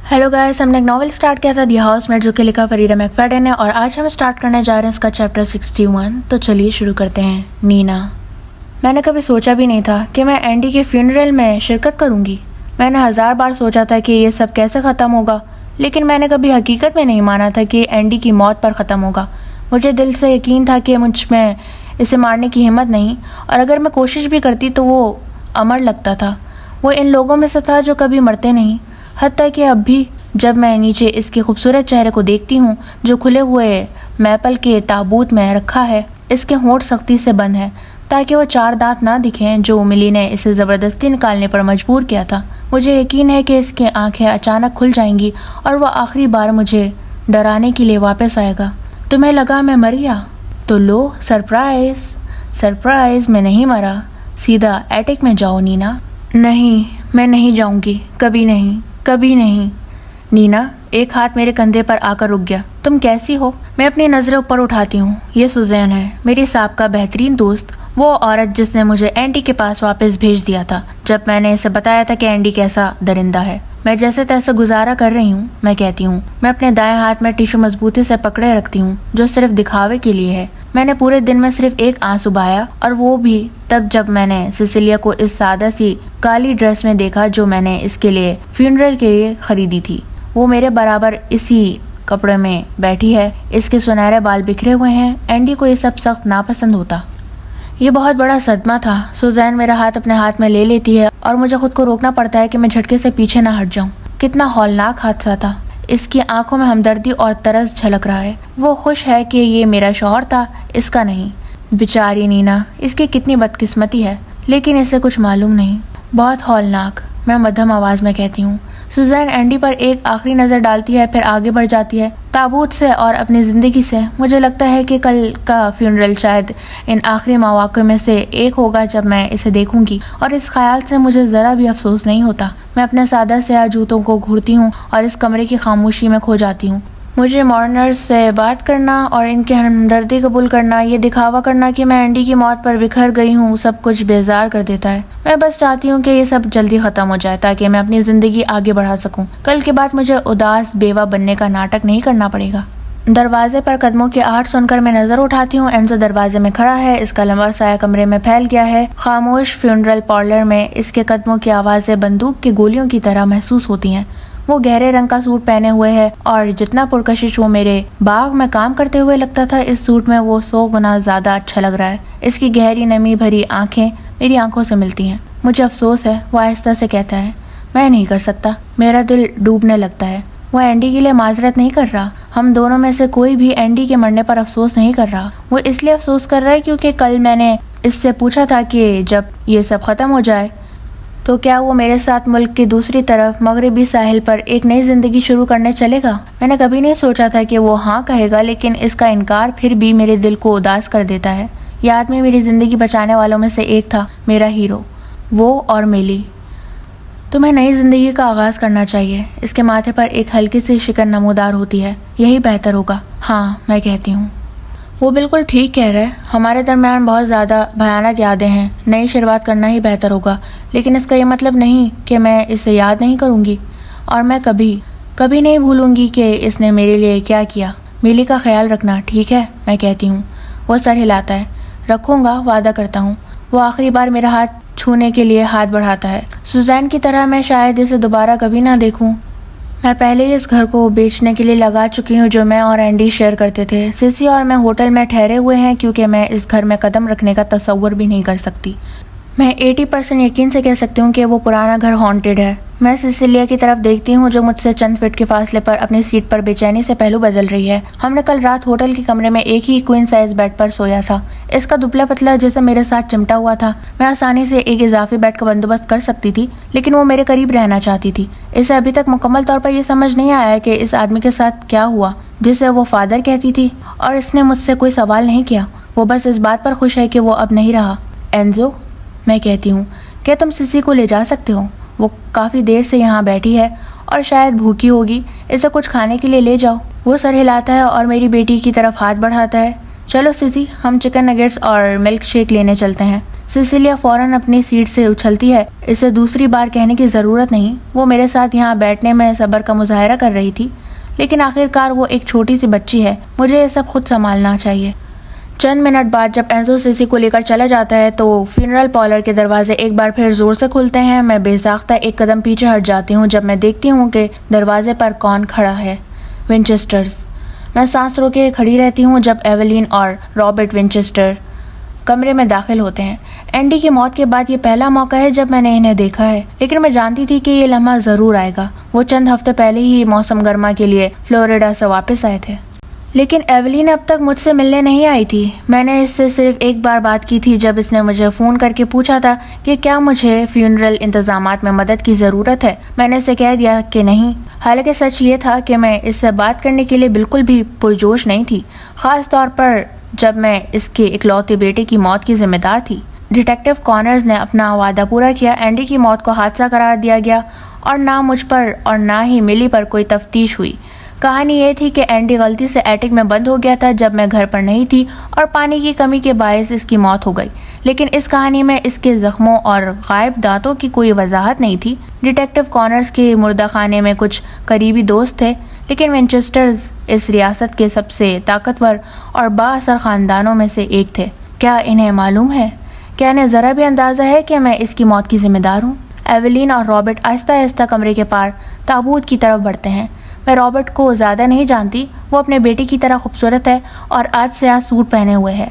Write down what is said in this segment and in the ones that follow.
Hello guys, हमने एक novel start किया था दी हाउसमेट जो कि लिखा फरीदा मैकफाडन है और आज हम स्टार्ट करने जा रहे हैं इसका चैप्टर 61। तो चलिए शुरू करते हैं। नीना। मैंने कभी सोचा भी नहीं था कि मैं एंडी के फ्यूनरल में शिरकत करूंगी। मैंने 1000 बार सोचा था कि ये सब कैसे ख़त्म होगा, लेकिन मैंने कभी हकीकत में नहीं माना था कि एंडी की मौत पर ख़त्म होगा। मुझे दिल से यकीन था कि मुझ में इसे मारने की हिम्मत नहीं, और अगर मैं कोशिश भी करती तो वो अमर लगता था। वो इन लोगों में से था जो कभी मरते नहीं। हत्ता कि अब भी जब मैं नीचे इसके खूबसूरत चेहरे को देखती हूँ जो खुले हुए मैपल के ताबूत में रखा है, इसके होंठ सख्ती से बंद है ताकि वो 4 दांत ना दिखें जो मिली ने इसे ज़बरदस्ती निकालने पर मजबूर किया था। मुझे यकीन है कि इसकी आंखें अचानक खुल जाएंगी और वह आखिरी बार मुझे डराने के लिए वापस आएगा। तुम्हें लगा मैं मर गया? तो लो, सरप्राइज सरप्राइज, मैं नहीं मरा। सीधा एटिक में जाओ नीना। नहीं, मैं नहीं जाऊंगी, कभी नहीं, कभी नहीं। नीना एक हाथ मेरे कंधे पर आकर रुक गया। तुम कैसी हो? मैं अपनी नजरें ऊपर उठाती हूँ। ये सुजैन है, मेरी साबका बेहतरीन दोस्त, वो औरत जिसने मुझे एंडी के पास वापस भेज दिया था जब मैंने इसे बताया था कि एंडी कैसा दरिंदा है। मैं जैसे तैसे गुजारा कर रही हूँ, मैं कहती हूँ। मैं अपने दाएं हाथ में टिश्यू मजबूती से पकड़े रखती हूँ जो सिर्फ दिखावे के लिए है। मैंने पूरे दिन में सिर्फ एक आंसू बहाया, और वो भी तब जब मैंने सिसिलिया को इस सादा सी काली ड्रेस में देखा जो मैंने इसके लिए फ्यूनरल के लिए खरीदी थी। वो मेरे बराबर इसी कपड़े में बैठी है, इसके सुनहरे बाल बिखरे हुए हैं। एंडी को ये सब सख्त नापसंद होता। ये बहुत बड़ा सदमा था। सुजैन मेरा हाथ अपने हाथ में ले लेती है और मुझे खुद को रोकना पड़ता है कि मैं झटके से पीछे ना हट जाऊं। कितना हौलनाक हादसा था। इसकी आंखों में हमदर्दी और तरस झलक रहा है। वो खुश है कि ये मेरा शौहर था, इसका नहीं। बेचारी नीना, इसकी कितनी बदकिस्मती है, लेकिन इसे कुछ मालूम नहीं। बहुत हौलनाक, मैं मध्यम आवाज में कहती हूँ। सुजैन एंडी पर एक आखिरी नज़र डालती है, फिर आगे बढ़ जाती है ताबूत से और अपनी ज़िंदगी से। मुझे लगता है कि कल का फ्यूनरल शायद इन आखिरी मौक़ों में से एक होगा जब मैं इसे देखूंगी, और इस ख्याल से मुझे ज़रा भी अफसोस नहीं होता। मैं अपने सादा स्याह जूतों को घूरती हूँ और इस कमरे की खामोशी में खो जाती हूँ। मुझे मॉर्नर्स से बात करना और इनकी हमदर्दी कबूल करना, ये दिखावा करना कि मैं एंडी की मौत पर बिखर गई हूँ, सब कुछ बेजार कर देता है। मैं बस चाहती हूँ कि ये सब जल्दी ख़त्म हो जाए ताकि मैं अपनी ज़िंदगी आगे बढ़ा सकूँ। कल के बाद मुझे उदास बेवा बनने का नाटक नहीं करना पड़ेगा। दरवाजे पर कदमों की आहट सुनकर मैं नज़र उठाती हूँ। एंजो दरवाजे में खड़ा है। इसका लंबा साया कमरे में फैल गया है। खामोश फ्यूनरल पार्लर में इसके कदमों की आवाज़ें बंदूक की गोलियों की तरह महसूस होती हैं। वो गहरे रंग का सूट पहने हुए है और जितना पुरकशिश वो मेरे बाग में काम करते हुए लगता था, इस सूट में वो 100 गुना ज्यादा अच्छा लग रहा है। इसकी गहरी नमी भरी आंखें मेरी आंखों से मिलती हैं। मुझे अफसोस है, वो आहिस्ता से कहता है। मैं नहीं कर सकता। मेरा दिल डूबने लगता है। वो एंडी के लिए माजरत नहीं कर रहा। हम दोनों में से कोई भी एंडी के मरने पर अफसोस नहीं कर रहा। वो इसलिए अफसोस कर रहा है क्योंकि कल मैंने इससे पूछा था कि जब ये सब खत्म हो जाए तो क्या वो मेरे साथ मुल्क की दूसरी तरफ मगरबी साहिल पर एक नई जिंदगी शुरू करने चलेगा। मैंने कभी नहीं सोचा था कि वो हाँ कहेगा, लेकिन इसका इनकार फिर भी मेरे दिल को उदास कर देता है। यह आदमी मेरी जिंदगी बचाने वालों में से एक था, मेरा हीरो, वो और मेली। तुम्हें नई जिंदगी का आगाज करना चाहिए। इसके माथे पर एक हल्की सी शिकन नमूदार होती है। यही बेहतर होगा। हाँ, मैं कहती हूँ। वो बिल्कुल ठीक कह रहे। हमारे दरमियान बहुत ज़्यादा भयानक यादें हैं। नई शुरुआत करना ही बेहतर होगा, लेकिन इसका ये मतलब नहीं कि मैं इसे याद नहीं करूँगी, और मैं कभी नहीं भूलूंगी कि इसने मेरे लिए क्या किया। मिली का ख्याल रखना, ठीक है? मैं कहती हूँ। वो सर हिलाता है। रखूँगा, वादा करता हूँ। वो आखिरी बार मेरा हाथ छूने के लिए हाथ बढ़ाता है। सुजैन की तरह मैं शायद इसे दोबारा कभी ना देखूँ। मैं पहले ही इस घर को बेचने के लिए लगा चुकी हूँ जो मैं और एंडी शेयर करते थे। सिसी और मैं होटल में ठहरे हुए हैं क्योंकि मैं इस घर में कदम रखने का तसव्वुर भी नहीं कर सकती। मैं 80% यकीन से कह सकती हूँ कि वो पुराना घर हॉन्टेड है। मैं सिसिलिया की तरफ देखती हूँ जो मुझसे चंद फीट के फासले पर अपनी सीट पर बेचैनी से पहलू बदल रही है। हमने कल रात होटल के कमरे में एक ही क्वीन साइज बेड पर सोया था। इसका दुबला पतला जिसम मेरे साथ चिमटा हुआ था। मैं आसानी से एक इजाफी बेड का बंदोबस्त कर सकती थी, लेकिन वो मेरे करीब रहना चाहती थी। इसे अभी तक मुकम्मल तौर पर यह समझ नहीं आया कि इस आदमी के साथ क्या हुआ जिसे वो फादर कहती थी, और इसने मुझसे कोई सवाल नहीं किया। वो बस इस बात पर खुश है कि वो अब नहीं रहा। एंजो, मैं कहती हूँ, क्या तुम सिसी को ले जा सकते हो? वो काफ़ी देर से यहाँ बैठी है और शायद भूखी होगी। इसे कुछ खाने के लिए ले जाओ। वो सर हिलाता है और मेरी बेटी की तरफ हाथ बढ़ाता है। चलो सिसी, हम चिकन नगेट्स और मिल्क शेक लेने चलते हैं। سیسیلیا فوراً اپنی سیٹ سے اچھلتی ہے. اسے دوسری بار کہنے کی ضرورت نہیں. وہ میرے ساتھ یہاں بیٹھنے میں صبر کا مظاہرہ کر رہی تھی، لیکن آخرکار وہ ایک چھوٹی سی بچی ہے. مجھے یہ سب خود سنبھالنا چاہیے. چند منٹ بعد جب اینزو سیسی کو لے کر چلا جاتا ہے تو فیونرل پارلر کے دروازے ایک بار پھر زور سے کھلتے ہیں. میں بے ساختہ ایک قدم پیچھے ہٹ جاتی ہوں جب میں دیکھتی ہوں کہ دروازے پر کون کھڑا ہے. ونچسٹرز. میں سانس روکے کھڑی رہتی ہوں جب ایولین اور رابرٹ ونچسٹر کمرے میں داخل ہوتے ہیں. اینڈی کی موت کے بعد یہ پہلا موقع ہے جب میں نے انہیں دیکھا ہے، لیکن میں جانتی تھی کہ یہ لمحہ ضرور آئے گا. وہ چند ہفتے پہلے ہی موسم گرما کے لیے فلوریڈا سے واپس آئے تھے، لیکن ایولین اب تک مجھ سے ملنے نہیں آئی تھی. میں نے اس سے صرف ایک بار بات کی تھی جب اس نے مجھے فون کر کے پوچھا تھا کہ کیا مجھے فیونرل انتظامات میں مدد کی ضرورت ہے. میں نے اسے کہہ دیا کہ نہیں، حالانکہ سچ یہ تھا کہ میں اس سے بات کرنے کے لیے بالکل بھی پرجوش نہیں تھی، خاص طور پر جب میں اس کے اکلوتے بیٹے کی موت کی ذمہ دار تھی. ڈیٹیکٹیو کارنرز نے اپنا وعدہ پورا کیا. اینڈی کی موت کو حادثہ قرار دیا گیا اور نہ مجھ پر اور نہ ہی ملی پر کوئی تفتیش ہوئی. کہانی یہ تھی کہ اینڈی غلطی سے ایٹک میں بند ہو گیا تھا جب میں گھر پر نہیں تھی اور پانی کی کمی کے باعث اس کی موت ہو گئی. لیکن اس کہانی میں اس کے زخموں اور غائب دانتوں کی کوئی وضاحت نہیں تھی. ڈیٹیکٹیو کارنرز کے مردہ خانے میں کچھ قریبی دوست تھے، لیکن ونچسٹرز اس ریاست کے سب سے طاقتور اور با اثر خاندانوں میں سے ایک تھے. کیا انہیں معلوم ہے؟ کیا انہیں ذرا بھی اندازہ ہے کہ میں اس کی موت کی ذمہ دار ہوں؟ ایولین اور رابرٹ آہستہ آہستہ کمرے کے پار تابوت کی طرف بڑھتے ہیں. میں رابرٹ کو زیادہ نہیں جانتی. وہ اپنے بیٹے کی طرح خوبصورت ہے اور آج سیاہ سوٹ پہنے ہوئے ہے.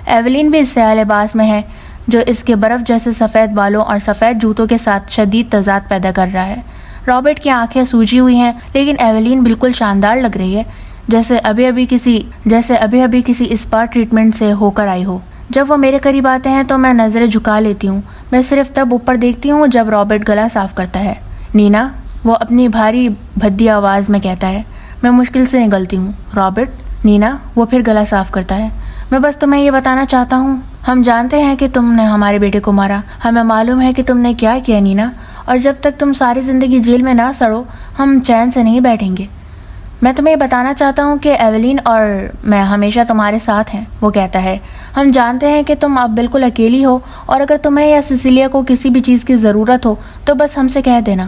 ایولین بھی سیاہ لباس میں ہے جو اس کے برف جیسے سفید بالوں اور سفید جوتوں کے ساتھ شدید تضاد پیدا کر رہا ہے. رابرٹ کی آنکھیں سوجی ہوئی ہیں، لیکن ایولین بالکل شاندار لگ رہی ہے، جیسے ابھی ابھی کسی اسپا ٹریٹمنٹ سے ہو کر آئی ہو. جب وہ میرے قریب آتے ہیں تو میں نظریں جھکا لیتی ہوں. میں صرف تب اوپر دیکھتی ہوں جب رابرٹ گلا صاف کرتا ہے. نینا، وہ اپنی بھاری بھدی آواز میں کہتا ہے. میں مشکل سے نگلتی ہوں. رابرٹ. نینا. وہ پھر گلا صاف کرتا ہے. میں بس تمہیں یہ بتانا چاہتا ہوں، ہم جانتے ہیں کہ تم نے ہمارے بیٹے کو مارا. ہمیں معلوم ہے کہ تم نے کیا کیا نینا، اور جب تک تم ساری زندگی جیل میں نہ سڑو ہم چین سے نہیں بیٹھیں گے. میں تمہیں یہ بتانا چاہتا ہوں کہ ایولین اور میں ہمیشہ تمہارے ساتھ ہیں. وہ کہتا ہے. ہم جانتے ہیں کہ تم اب بالکل اکیلی ہو، اور اگر تمہیں یا سیسیلیا کو کسی بھی چیز کی ضرورت ہو تو بس ہم سے کہہ دینا.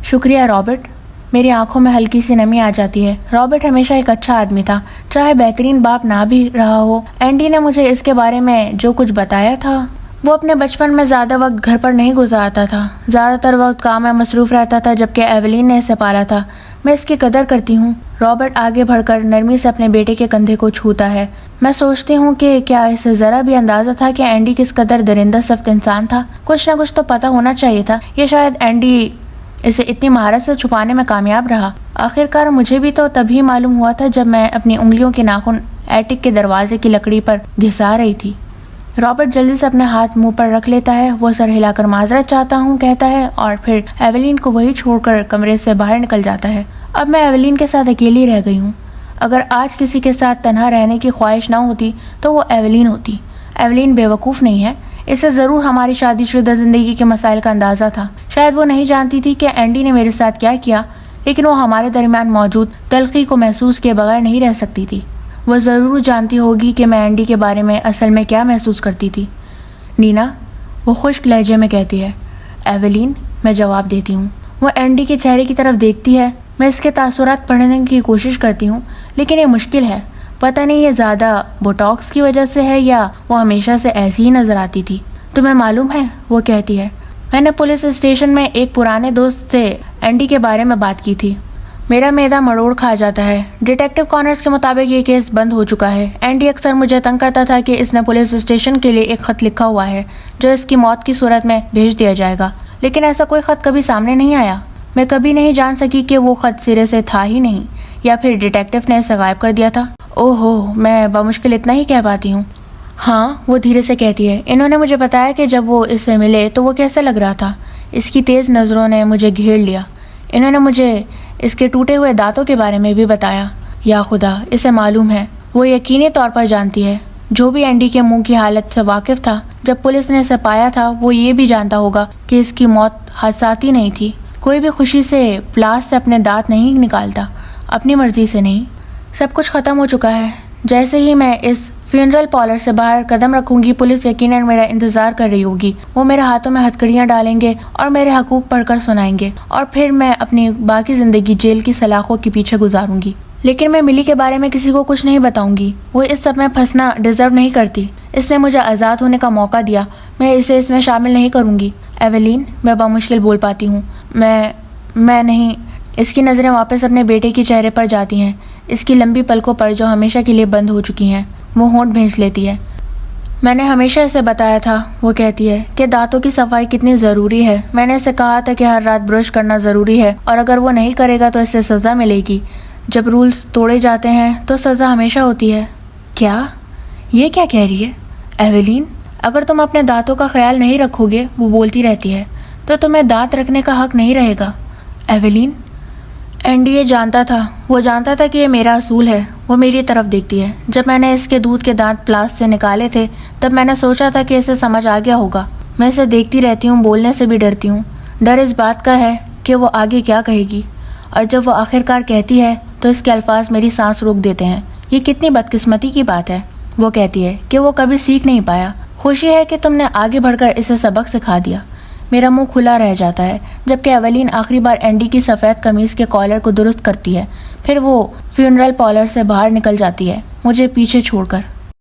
شکریہ رابرٹ. میری آنکھوں میں ہلکی سی نمی آ جاتی ہے. رابرٹ ہمیشہ ایک اچھا آدمی تھا، چاہے بہترین باپ نہ بھی رہا ہو. اینڈی نے مجھے اس کے بارے میں جو کچھ بتایا تھا، وہ اپنے بچپن میں زیادہ وقت گھر پر نہیں گزارتا تھا. زیادہ تر وقت کام میں مصروف رہتا تھا، جبکہ ایولین نے اسے پالا تھا. میں اس کی قدر کرتی ہوں. رابرٹ آگے بڑھ کر نرمی سے اپنے بیٹے کے کندھے کو چھوتا ہے. میں سوچتی ہوں کہ کیا اسے ذرا بھی اندازہ تھا کہ اینڈی کس قدر درندہ سخت انسان تھا. کچھ نہ کچھ تو پتہ ہونا چاہیے تھا. یہ شاید اینڈی اسے اتنی مہارت سے چھپانے میں کامیاب رہا. آخرکار مجھے بھی تو تبھی معلوم ہوا تھا جب میں اپنی انگلیوں کے ناخن ایٹک کے دروازے کی لکڑی پر گھسا رہی تھی. رابرٹ جلدی سے اپنے ہاتھ منہ پر رکھ لیتا ہے. وہ سر ہلا کر معذرت چاہتا ہوں کہتا ہے اور پھر ایولین کو وہی چھوڑ کر کمرے سے باہر نکل جاتا ہے. اب میں ایولین کے ساتھ اکیلی رہ گئی ہوں. اگر آج کسی کے ساتھ تنہا رہنے کی خواہش نہ ہوتی تو وہ ایولین ہوتی. ایولین بے وقوف نہیں ہے. اسے ضرور ہماری شادی شدہ زندگی کے مسائل کا اندازہ تھا. شاید وہ نہیں جانتی تھی کہ اینڈی نے میرے ساتھ کیا کیا، لیکن وہ ہمارے درمیان موجود تلخی کو محسوس کیے بغیر نہیں رہ سکتی تھی. وہ ضرور جانتی ہوگی کہ میں اینڈی کے بارے میں اصل میں کیا محسوس کرتی تھی. نینا. وہ خشک لہجے میں کہتی ہے. ایولین. میں جواب دیتی ہوں. وہ اینڈی کے چہرے کی طرف دیکھتی ہے. میں اس کے تاثرات پڑھنے کی کوشش کرتی ہوں، لیکن یہ مشکل ہے. پتہ نہیں یہ زیادہ بوٹاکس کی وجہ سے ہے یا وہ ہمیشہ سے ایسی ہی نظر آتی تھی. تمہیں معلوم ہے، وہ کہتی ہے، میں نے پولیس اسٹیشن میں ایک پرانے دوست سے اینڈی کے بارے میں بات کی تھی. میرا معدہ مروڑ کھا جاتا ہے. ڈیٹیکٹیو کارنرز کے مطابق یہ کیس بند ہو چکا ہے. اینڈی اکثر مجھے تنگ کرتا تھا کہ اس نے پولیس اسٹیشن کے لیے ایک خط لکھا ہوا ہے جو اس کی موت کی صورت میں بھیج دیا جائے گا، لیکن ایسا کوئی خط کبھی سامنے نہیں آیا. میں کبھی نہیں جان سکی کہ وہ خط سرے سے تھا ہی نہیں یا پھر ڈیٹیکٹیو نے اسے غائب کر دیا تھا. اوہو، میں بمشکل اتنا ہی کہہ پاتی ہوں. ہاں، وہ دھیرے سے کہتی ہے. انہوں نے مجھے بتایا کہ جب وہ اس سے ملے تو وہ کیسے لگ رہا تھا. اس کی تیز نظروں نے مجھے گھیر لیا. انہوں نے مجھے اس کے ٹوٹے ہوئے دانتوں کے بارے میں بھی بتایا. یا خدا، اسے معلوم ہے. وہ یقینی طور پر جانتی ہے. جو بھی اینڈی کے منہ کی حالت سے واقف تھا جب پولیس نے اسے پایا تھا، وہ یہ بھی جانتا ہوگا کہ اس کی موت حادثاتی نہیں تھی. کوئی بھی خوشی سے پلاس سے اپنے دانت نہیں نکالتا، اپنی مرضی سے نہیں. سب کچھ ختم ہو چکا ہے. جیسے ہی میں اس फ्यूनरल पार्लर से बाहर कदम रखूंगी, पुलिस यकीनन मेरा इंतजार कर रही होगी। वो मेरे हाथों में हथकड़ियां डालेंगे और मेरे हकूक पढ़कर सुनाएंगे और फिर मैं अपनी बाकी जिंदगी जेल की सलाखों के पीछे गुजारूंगी। लेकिन मैं मिली के बारे में किसी को कुछ नहीं बताऊंगी। वो इस सब में फंसना डिजर्व नहीं करती। इसने मुझे आज़ाद होने का मौका दिया, मैं इसे इसमें शामिल नहीं करूंगी। एवेलिन, मैं बामुश्किल बोल पाती हूँ। मैं नहीं। इसकी नज़रें वापस अपने बेटे के चेहरे पर जाती हैं, इसकी लंबी पलकों पर जो हमेशा के लिए बंद हो चुकी हैं। वो होंठ भींच लेती है। मैंने हमेशा इसे बताया था, वो कहती है, कि दांतों की सफाई कितनी ज़रूरी है। मैंने इसे कहा था कि हर रात ब्रश करना ज़रूरी है और अगर वो नहीं करेगा तो इसे सज़ा मिलेगी। जब रूल्स तोड़े जाते हैं तो सज़ा हमेशा होती है। क्या? ये क्या कह रही है? एवेलिन, अगर तुम अपने दांतों का ख्याल नहीं रखोगे, वो बोलती रहती है, तो तुम्हें दांत रखने का हक नहीं रहेगा। एवेलिन, एंडी ये जानता था, वो जानता था कि ये मेरा असूल है। वो मेरी तरफ देखती है। जब मैंने इसके दूध के दांत प्लास से निकाले थे तब मैंने सोचा था कि इसे समझ आ गया होगा। मैं इसे देखती रहती हूँ, बोलने से भी डरती हूँ। डर इस बात का है कि वो आगे क्या कहेगी, और जब वो आखिरकार कहती है तो इसके अल्फाज मेरी सांस रोक देते हैं। ये कितनी बदकिस्मती की बात है। वो कहती है कि वो कभी सीख नहीं पाया। खुशी है कि तुमने आगे बढ़कर इसे सबक सिखा दिया। मेरा मुंह खुला रह जाता है जबकि एवेलिन आखिरी बार एंडी की सफ़ेद कमीज के कॉलर को दुरुस्त करती है। फिर वो फ्यूनरल पार्लर से बाहर निकल जाती है, मुझे पीछे छोड़कर।